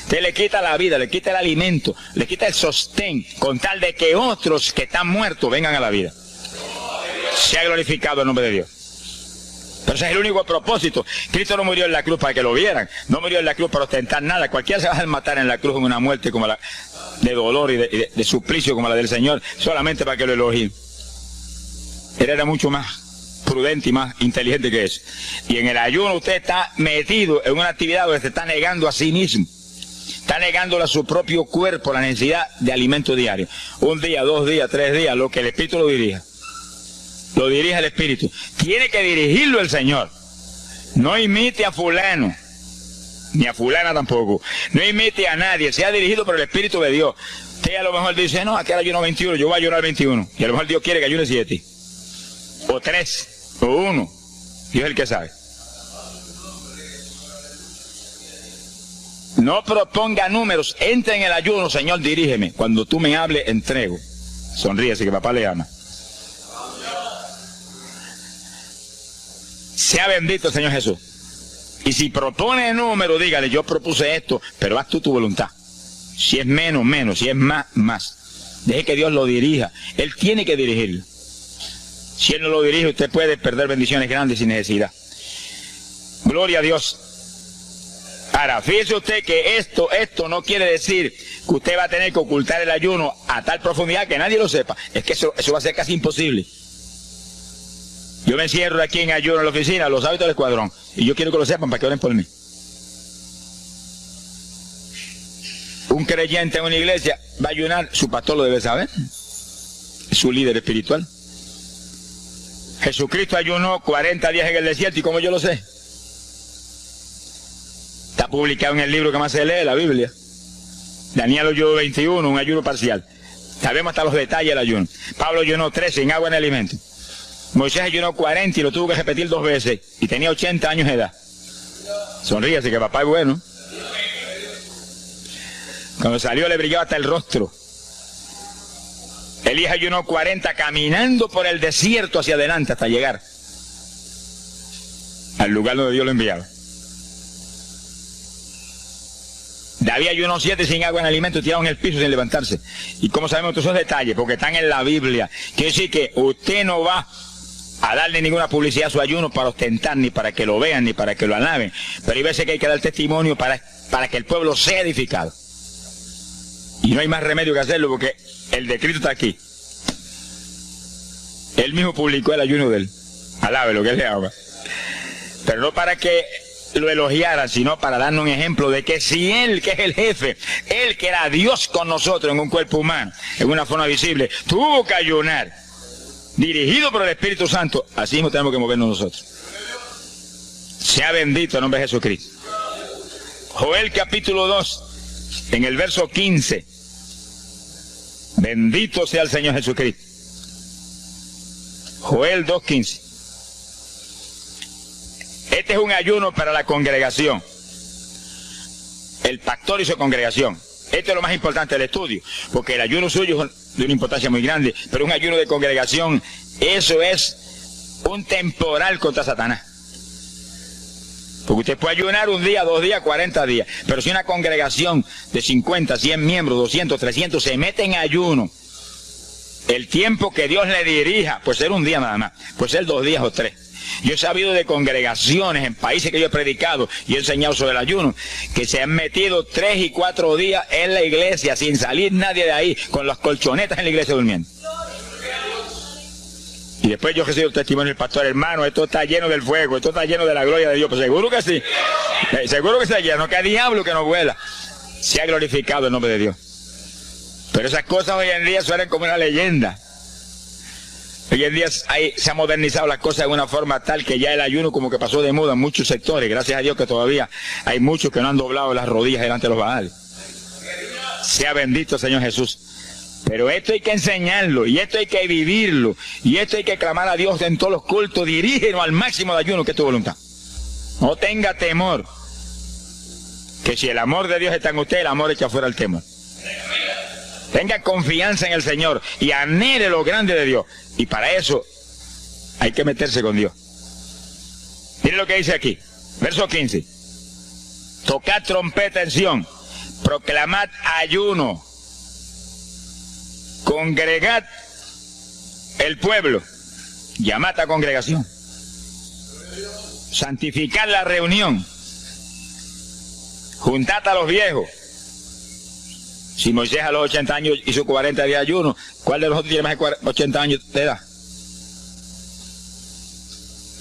Usted le quita la vida, le quita el alimento, le quita el sostén, con tal de que otros que están muertos vengan a la vida. Se ha glorificado el nombre de Dios. Pero ese es el único propósito. Cristo no murió en la cruz para que lo vieran, no murió en la cruz para ostentar nada. Cualquiera se va a matar en la cruz en una muerte como la de dolor y de suplicio como la del Señor, solamente para que lo elogien. Él era mucho más prudente y más inteligente que eso. Y en el ayuno usted está metido en una actividad donde se está negando a sí mismo. Está negándole a su propio cuerpo la necesidad de alimento diario. Un día, 2 días, 3 días, lo que el Espíritu lo dirija. Lo dirige el Espíritu. Tiene que dirigirlo el Señor. No imite a fulano, ni a fulana tampoco. No imite a nadie. Sea dirigido por el Espíritu de Dios. Usted a lo mejor dice, no, aquí ayuno 21, yo voy a ayunar 21. Y a lo mejor Dios quiere que ayune 7. O 3, o 1. Dios es el que sabe. No proponga números, entra en el ayuno, Señor, dirígeme. Cuando tú me hables, entrego. Sonríese que papá le ama. Sea bendito el Señor Jesús. Y si propone número, dígale, yo propuse esto, pero haz tú tu voluntad. Si es menos, menos. Si es más, más. Deje que Dios lo dirija. Él tiene que dirigirlo. Si Él no lo dirige, usted puede perder bendiciones grandes sin necesidad. Gloria a Dios. Ahora, fíjese usted que esto no quiere decir que usted va a tener que ocultar el ayuno a tal profundidad que nadie lo sepa. Es que eso va a ser casi imposible. Yo me encierro aquí en ayuno en la oficina, los hábitos del escuadrón, y yo quiero que lo sepan para que oren por mí. Un creyente en una iglesia va a ayunar, su pastor lo debe saber, es su líder espiritual. Jesucristo ayunó 40 días en el desierto, ¿y cómo yo lo sé? Está publicado en el libro que más se lee, la Biblia. Daniel ayunó 21, un ayuno parcial. Sabemos hasta los detalles del ayuno. Pablo ayunó 13 sin agua en alimento. Moisés ayunó 40 y lo tuvo que repetir 2 veces. Y tenía 80 años de edad. Sonríase que papá es bueno. Cuando salió le brillaba hasta el rostro. Elías ayunó 40 caminando por el desierto hacia adelante hasta llegar al lugar donde Dios lo enviaba. David ayunó 7 sin agua en alimento, tirado en el piso sin levantarse. ¿Y cómo sabemos todos esos detalles? Porque están en la Biblia. Quiere decir que usted no va a darle ninguna publicidad a su ayuno para ostentar, ni para que lo vean, ni para que lo alaben. Pero hay veces que hay que dar testimonio para que el pueblo sea edificado. Y no hay más remedio que hacerlo porque el decreto está aquí. Él mismo publicó el ayuno de él. Alabe lo que él le haga. Pero no para que lo elogiaran, sino para darnos un ejemplo de que si él, que es el jefe, él que era Dios con nosotros en un cuerpo humano, en una forma visible, tuvo que ayunar, dirigido por el Espíritu Santo, así mismo tenemos que movernos nosotros. Sea bendito el nombre de Jesucristo. Joel capítulo 2, en el verso 15. Bendito sea el Señor Jesucristo. Joel 2:15. Este es un ayuno para la congregación. El pastor y su congregación. Esto es lo más importante del estudio, porque el ayuno suyo es de una importancia muy grande, pero un ayuno de congregación, eso es un temporal contra Satanás. Porque usted puede ayunar 1 día, 2 días, 40 días, pero si una congregación de 50, 100 miembros, 200, 300 se mete en ayuno, el tiempo que Dios le dirija, puede ser 1 día nada más, puede ser 2 días o 3. Yo he sabido de congregaciones en países que yo he predicado y he enseñado sobre el ayuno, que se han metido 3 y 4 días en la iglesia sin salir nadie de ahí, con las colchonetas en la iglesia durmiendo. Y después yo recibo el testimonio del pastor, hermano, esto está lleno del fuego, esto está lleno de la gloria de Dios. Pues seguro que sí, seguro que está lleno, que hay diablo que no vuela. Se ha glorificado el nombre de Dios. Pero esas cosas hoy en día suenan como una leyenda. Hoy en día se han modernizado las cosas de una forma tal que ya el ayuno como que pasó de moda en muchos sectores. Gracias a Dios que todavía hay muchos que no han doblado las rodillas delante de los Baales. Sea bendito el Señor Jesús. Pero esto hay que enseñarlo, y esto hay que vivirlo, y esto hay que clamar a Dios en todos los cultos. Dirígenos al máximo de ayuno que es tu voluntad. No tenga temor. Que si el amor de Dios está en usted, el amor echa fuera el temor. Tenga confianza en el Señor y anhele lo grande de Dios. Y para eso hay que meterse con Dios. Mire lo que dice aquí, verso 15. Tocad trompeta en Sión, proclamad ayuno, congregad el pueblo, llamad a congregación, santificad la reunión, juntad a los viejos. Si Moisés a los 80 años hizo 40 días de ayuno, ¿cuál de los otros tiene más de 80 años de edad?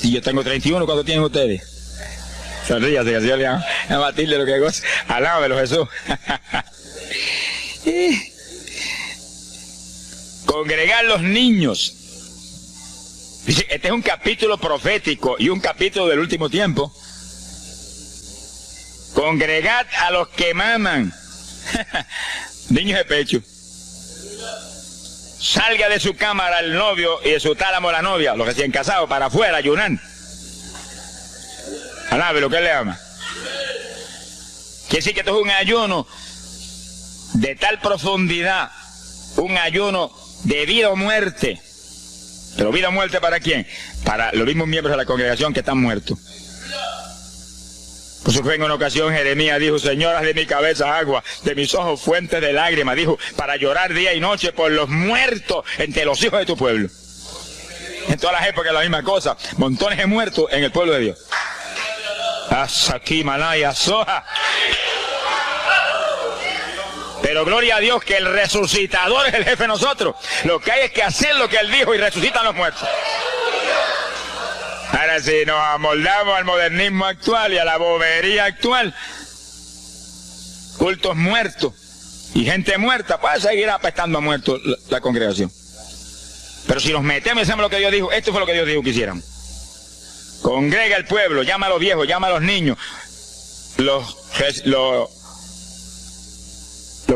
Y yo tengo 31, ¿cuánto tienen ustedes? Sonríase, que el Señor le va a batirle lo que goza. Alábelo, Jesús. Congregar los niños. Dice, este es un capítulo profético y un capítulo del último tiempo. Congregad a los que maman. Niños de pecho. Salga de su cámara el novio y de su tálamo la novia, los recién casados, para afuera, ayunar. Alabe lo que él le ama. Quiere decir que esto es un ayuno de tal profundidad, un ayuno de vida o muerte. Pero vida o muerte ¿para quién? Para los mismos miembros de la congregación que están muertos. Por eso que en una ocasión Jeremías dijo, Señor, haz de mi cabeza agua, de mis ojos fuentes de lágrimas, dijo, para llorar día y noche por los muertos entre los hijos de tu pueblo. En todas las épocas es la misma cosa, montones de muertos en el pueblo de Dios. Asaki Malaya Soja. Pero gloria a Dios que el resucitador es el jefe de nosotros. Lo que hay es que hacer lo que él dijo y resucitan los muertos. Ahora si nos amoldamos al modernismo actual y a la bobería actual, cultos muertos y gente muerta, puede seguir apestando a muertos la congregación. Pero si nos metemos y hacemos lo que Dios dijo, esto fue lo que Dios dijo que hiciéramos. Congrega el pueblo, llama a los viejos, llama a los niños, los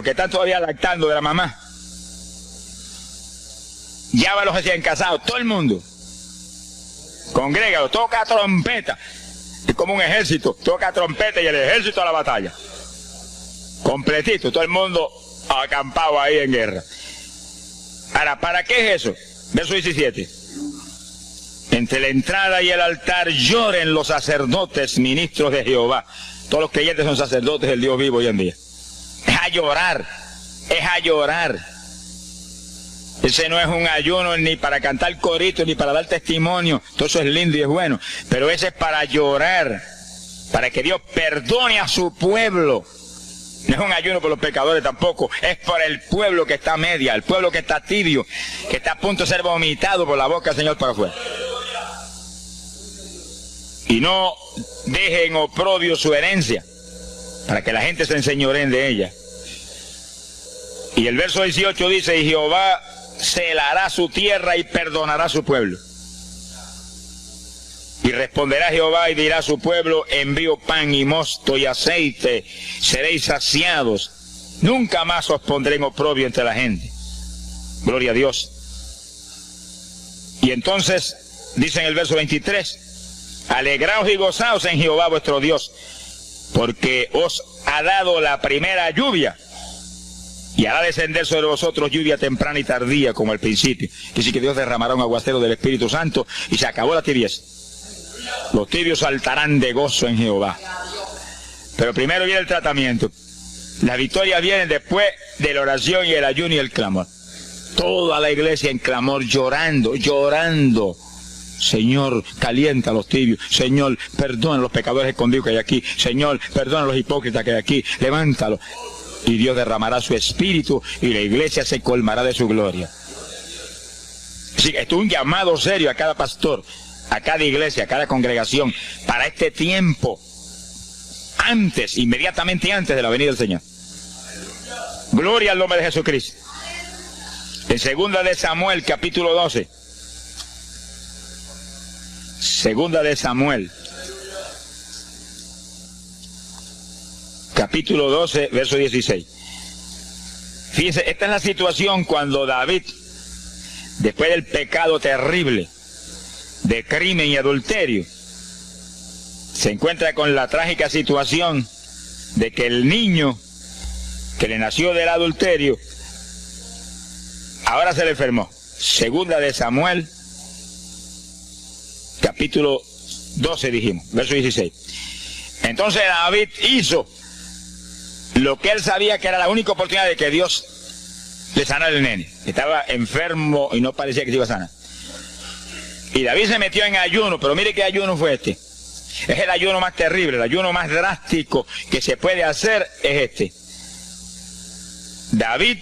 que están todavía lactando de la mamá. Llama a los recién casados, todo el mundo. Congrégalo, toca trompeta. Es como un ejército, toca trompeta y el ejército a la batalla. Completito, todo el mundo acampado ahí en guerra. Ahora, ¿para qué es eso? Verso 17. Entre la entrada y el altar lloren los sacerdotes, ministros de Jehová. Todos los creyentes son sacerdotes del Dios vivo hoy en día. Es a llorar, es a llorar. Ese no es un ayuno ni para cantar coritos, ni para dar testimonio. Todo eso es lindo y es bueno. Pero ese es para llorar, para que Dios perdone a su pueblo. No es un ayuno por los pecadores tampoco. Es por el pueblo que está a media, el pueblo que está tibio, que está a punto de ser vomitado por la boca del Señor para afuera. Y no dejen oprobio su herencia, para que la gente se enseñoreen de ella. Y el verso 18 dice, y Jehová celará su tierra y perdonará su pueblo. Y responderá Jehová y dirá a su pueblo, envío pan y mosto y aceite, seréis saciados. Nunca más os pondré en oprobio entre la gente. Gloria a Dios. Y entonces, dice en el verso 23, alegraos y gozaos en Jehová vuestro Dios, porque os ha dado la primera lluvia, y hará descender sobre vosotros lluvia temprana y tardía como al principio. Es decir, que Dios derramará un aguacero del Espíritu Santo y se acabó la tibieza. Los tibios saltarán de gozo en Jehová. Pero primero viene el tratamiento. La victoria viene después de la oración y el ayuno y el clamor. Toda la iglesia en clamor, llorando, llorando. Señor, calienta a los tibios. Señor, perdona a los pecadores escondidos que hay aquí. Señor, perdona a los hipócritas que hay aquí. Levántalos. Y Dios derramará su espíritu y la iglesia se colmará de su gloria. Sí, esto es un llamado serio a cada pastor, a cada iglesia, a cada congregación, para este tiempo, antes, inmediatamente antes de la venida del Señor. Gloria al nombre de Jesucristo. En 2 de Samuel, capítulo 12. 2 de Samuel, capítulo 12, verso 16. Fíjense, esta es la situación cuando David, después del pecado terrible de crimen y adulterio, se encuentra con la trágica situación de que el niño que le nació del adulterio ahora se le enfermó. 2 de Samuel, capítulo 12 dijimos, verso 16. Entonces David hizo lo que él sabía que era la única oportunidad de que Dios le sanara al nene. Estaba enfermo y no parecía que se iba a sanar. Y David se metió en ayuno, pero mire qué ayuno fue este. Es el ayuno más terrible, el ayuno más drástico que se puede hacer es este. David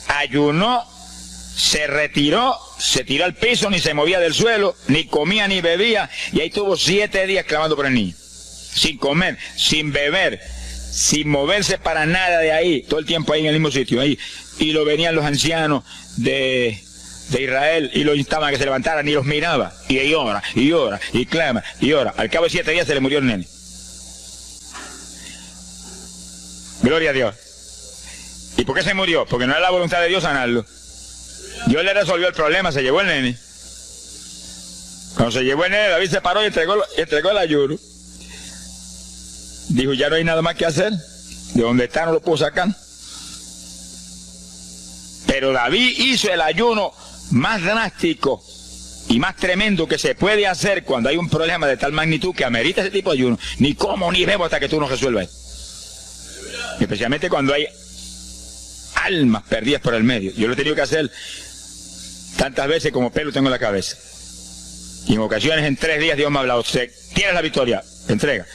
ayunó, se retiró se tiró al piso, ni se movía del suelo, ni comía ni bebía, y ahí tuvo 7 días clamando por el niño. Sin comer, sin beber, sin moverse para nada de ahí, todo el tiempo ahí en el mismo sitio, ahí. Y lo venían los ancianos de Israel y lo instaban a que se levantara, ni los miraba. Y ahí ora, y ora, y clama, y ora. Al cabo de 7 días se le murió el nene. Gloria a Dios. ¿Y por qué se murió? Porque no era la voluntad de Dios sanarlo. Dios le resolvió el problema, se llevó el nene. Cuando se llevó el nene, David se paró y entregó el ayuno. Dijo, ya no hay nada más que hacer. De donde está no lo puedo sacar. Pero David hizo el ayuno más drástico y más tremendo que se puede hacer cuando hay un problema de tal magnitud que amerita ese tipo de ayuno. Ni como ni bebo hasta que tú no resuelvas. Especialmente cuando hay almas perdidas por el medio. Yo lo he tenido que hacer tantas veces como pelo tengo en la cabeza. Y en ocasiones en 3 días Dios me ha hablado, tienes la victoria, entrega.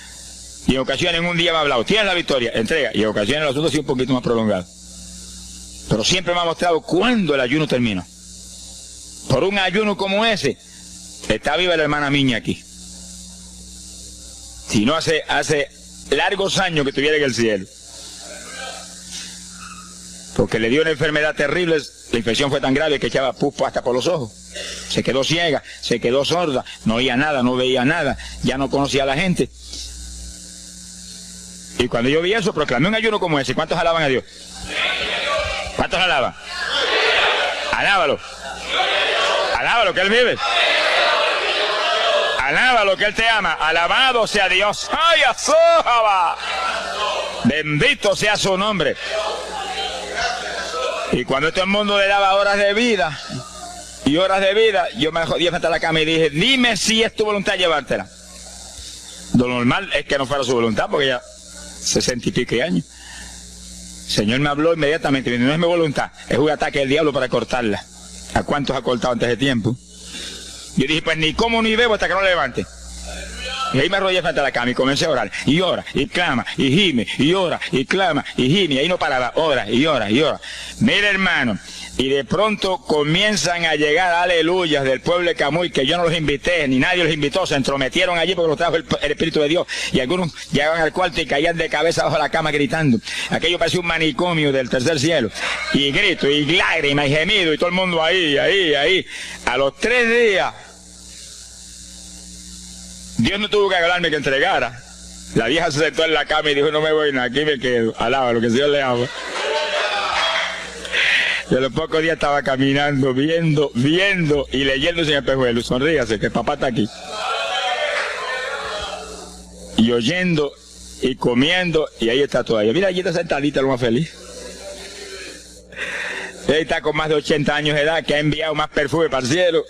Y en ocasiones en un día me ha hablado, tienes la victoria, entrega. Y en ocasiones los otros sí un poquito más prolongado. Pero siempre me ha mostrado cuándo el ayuno terminó. Por un ayuno como ese, está viva la hermana Miña aquí. Si no hace largos años que estuviera en el cielo. Porque le dio una enfermedad terrible, la infección fue tan grave que echaba pus hasta por los ojos. Se quedó ciega, se quedó sorda, no oía nada, no veía nada, ya no conocía a la gente. Y cuando yo vi eso, proclamé un ayuno como ese. ¿Cuántos alaban a Dios? ¿Cuántos alaban? Alábalo. Alábalo, que Él vive. Alábalo, que Él te ama. Alabado sea Dios. ¡Ay, azójaba! Bendito sea su nombre. Y cuando todo el mundo le daba horas de vida, yo me jodí frente a la cama y dije, dime si es tu voluntad llevártela. Lo normal es que no fuera su voluntad, porque ya 60 y pico años. El Señor me habló inmediatamente, no es mi voluntad, es un ataque del diablo para cortarla. ¿A cuántos ha cortado antes de tiempo? Yo dije, pues ni como ni bebo hasta que no levante. Y ahí me arrodillé frente a la cama y comencé a orar. Y ora, y clama, y gime, y ora, y clama, y gime. Y ahí no paraba, ora, y ora, y ora. Mira, hermano, y de pronto comienzan a llegar aleluyas del pueblo de Camuy, que yo no los invité, ni nadie los invitó, se entrometieron allí porque los trajo el Espíritu de Dios. Y algunos llegaban al cuarto y caían de cabeza bajo la cama gritando. Aquello parecía un manicomio del tercer cielo. Y grito, y lágrimas, y gemido, y todo el mundo ahí. A los 3 días, Dios no tuvo que hablarme que entregara. La vieja se sentó en la cama y dijo, no me voy, no, aquí me quedo. Alaba lo que el Señor le ama. Y a los pocos días estaba caminando, viendo y leyéndose en el espejuelo. Sonríase, que papá está aquí. Y oyendo y comiendo, y ahí está todavía. Mira, allí está sentadita, lo más feliz. Ella está con más de 80 años de edad, que ha enviado más perfume para el cielo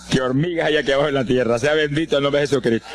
que hormigas hay aquí abajo en la tierra. Sea bendito el nombre de Jesucristo.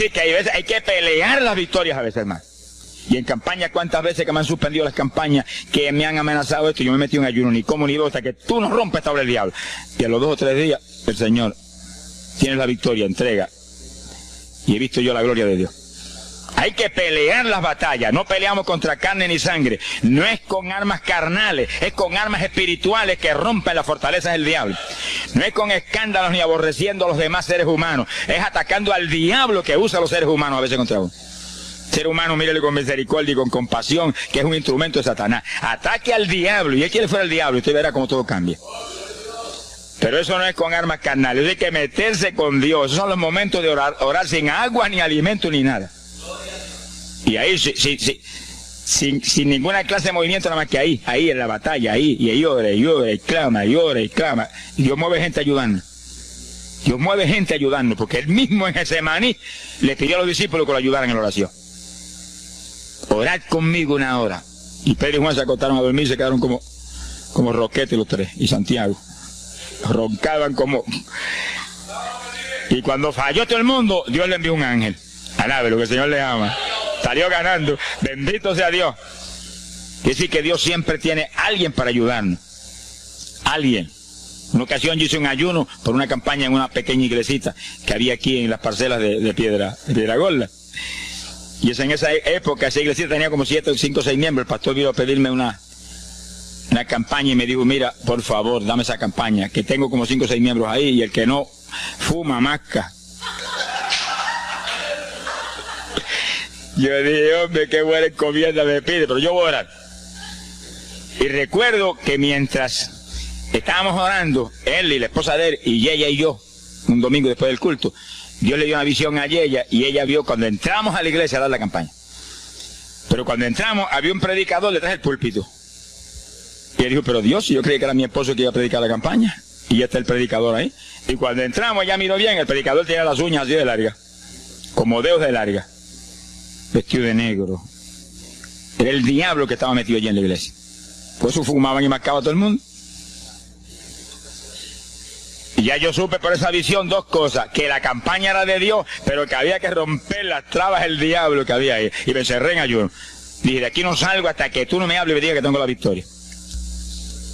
decir que hay que pelear las victorias a veces, hermano. Y en campaña, ¿cuántas veces que me han suspendido las campañas, que me han amenazado esto? Yo me he metido en ayuno, ni como ni bebo, hasta que tú no rompes esta obra del diablo. Y a los 2 o 3 días, el Señor, tienes la victoria, entrega. Y he visto yo la gloria de Dios. Hay que pelear las batallas, no peleamos contra carne ni sangre. No es con armas carnales, es con armas espirituales que rompen las fortalezas del diablo. No es con escándalos ni aborreciendo a los demás seres humanos, es atacando al diablo que usa a los seres humanos a veces contra uno. Ser humano, mírele con misericordia y con compasión, que es un instrumento de Satanás. Ataque al diablo, y él quiere fuera el diablo, y usted verá cómo todo cambia. Pero eso no es con armas carnales, hay que meterse con Dios. Esos son los momentos de orar sin agua, ni alimento, ni nada. Y ahí, sin ninguna clase de movimiento, nada más que ahí en la batalla, y ahí ora, y clama, y ora, y clama. Y Dios mueve gente ayudando. Dios mueve gente ayudando, porque él mismo en Getsemaní le pidió a los discípulos que lo ayudaran en la oración. Orad conmigo 1 hora. Y Pedro y Juan se acostaron a dormir, se quedaron como roquetes los 3, y Santiago. Roncaban como... Y cuando falló todo el mundo, Dios le envió un ángel. Alábelo, que el Señor le ama. Salió ganando. Bendito sea Dios. Quiere decir que Dios siempre tiene alguien para ayudarnos. Alguien. Una ocasión yo hice un ayuno por una campaña en una pequeña iglesita que había aquí en las parcelas de Piedra Gorda. Y en esa época esa iglesia tenía como 5 o 6 miembros. El pastor vino a pedirme una campaña y me dijo, mira, por favor, dame esa campaña, que tengo como 5 o 6 miembros ahí, y el que no fuma, masca. Yo dije, hombre, qué buena encomienda me pide, pero yo voy a orar. Y recuerdo que mientras estábamos orando, él y la esposa de él, y ella y yo, un domingo después del culto, Dios le dio una visión a ella, y ella vio cuando entramos a la iglesia a dar la campaña. Pero cuando entramos, había un predicador detrás del púlpito. Y él dijo, pero Dios, yo creí que era mi esposo que iba a predicar la campaña. Y ya está el predicador ahí. Y cuando entramos, ella miró bien, el predicador tenía las uñas así de larga, como dedos de larga, vestido de negro. Era el diablo que estaba metido allí en la iglesia. Por eso fumaban y mascaban a todo el mundo. Y ya yo supe por esa visión 2 cosas, que la campaña era de Dios, pero que había que romper las trabas del diablo que había ahí. Y me encerré en ayuno. Dije, de aquí no salgo hasta que tú no me hables y me digas que tengo la victoria.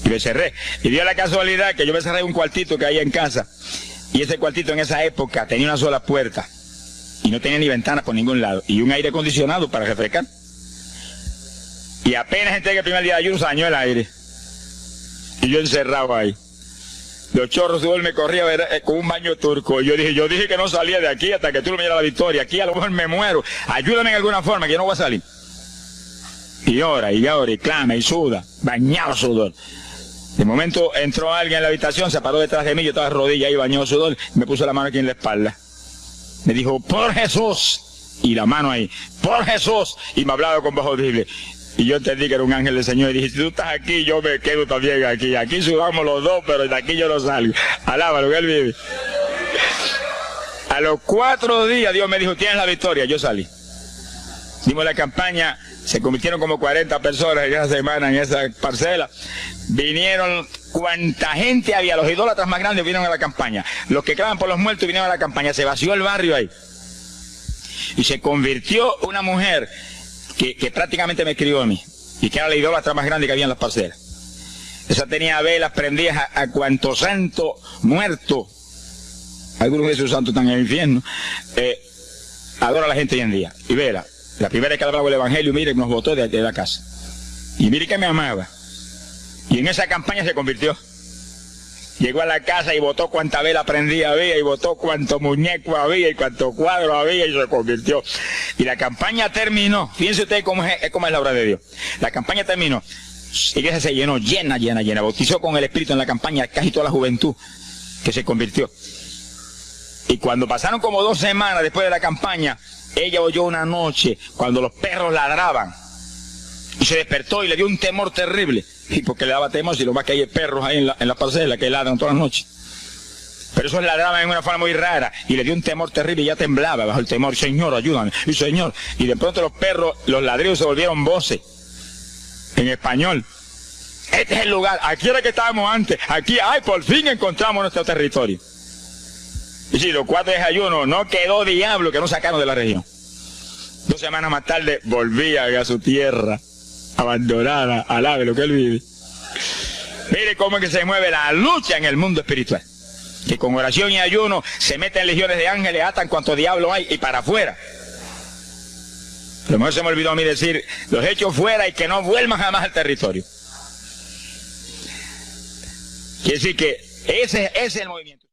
Y me cerré. Y dio la casualidad que yo me cerré en un cuartito que hay en casa. Y ese cuartito en esa época tenía una sola puerta. Y no tenía ni ventanas por ningún lado. Y un aire acondicionado para refrescar. Y apenas entré el primer día de ayuno, se dañó el aire. Y yo encerrado ahí. Los chorros de me corría con un baño turco. Y yo dije que no salía de aquí hasta que tú no me dieras la victoria. Aquí a lo mejor me muero. Ayúdame en alguna forma, que yo no voy a salir. Y ora, y clama, y suda. Bañado sudor. De momento entró alguien en la habitación, se paró detrás de mí, yo estaba de rodillas ahí, bañado sudor, me puso la mano aquí en la espalda. Me dijo, por Jesús. Y la mano ahí, por Jesús. Y me hablaba con voz audible. Y yo entendí que era un ángel del Señor. Y dije, si tú estás aquí, yo me quedo también aquí. Aquí sudamos los 2, pero de aquí yo no salgo. Alábalo, que él vive. A los 4 días Dios me dijo, tienes la victoria. Yo salí. Dimos la campaña, se convirtieron como 40 personas en esa semana, en esa parcela. Vinieron cuanta gente había, los idólatras más grandes vinieron a la campaña. Los que claman por los muertos vinieron a la campaña. Se vació el barrio ahí. Y se convirtió una mujer que prácticamente me crió a mí, y que era la idólatra más grande que había en las parcelas. Esa tenía velas prendidas a cuanto santo muerto, algunos de esos santos están en el infierno, adora a la gente hoy en día. Y vela, la primera vez que hablaba el evangelio, mire, nos botó de la casa. Y mire que me amaba. Y en esa campaña se convirtió. Llegó a la casa y botó cuanta vela prendida había, y botó cuanto muñeco había, y cuanto cuadro había, y se convirtió. Y la campaña terminó. Fíjense ustedes cómo es la obra de Dios. La campaña terminó. La iglesia se llenó, llena. Bautizó con el Espíritu en la campaña casi toda la juventud que se convirtió. Y cuando pasaron como 2 semanas después de la campaña, ella oyó una noche cuando los perros ladraban. Y se despertó y le dio un temor terrible. Y porque le daba temor, si lo más que hay perros ahí en la parcela que ladran todas las noches. Pero esos ladraban en una forma muy rara. Y le dio un temor terrible y ya temblaba bajo el temor. Señor, ayúdame. Y Señor. Y de pronto los perros, los ladridos se volvieron voces. En español. Este es el lugar. Aquí era que estábamos antes. Aquí, ay, por fin encontramos nuestro territorio. Y si los 4 días de ayuno, no quedó diablo que no sacaron de la región. 2 semanas más tarde volvía a su tierra, abandonada, alabe lo que él vive. Mire cómo es que se mueve la lucha en el mundo espiritual. Que con oración y ayuno se meten legiones de ángeles, atan cuanto diablo hay y para afuera. A lo mejor se me olvidó a mí decir, los echo fuera y que no vuelvan jamás al territorio. Quiere decir que ese es el movimiento.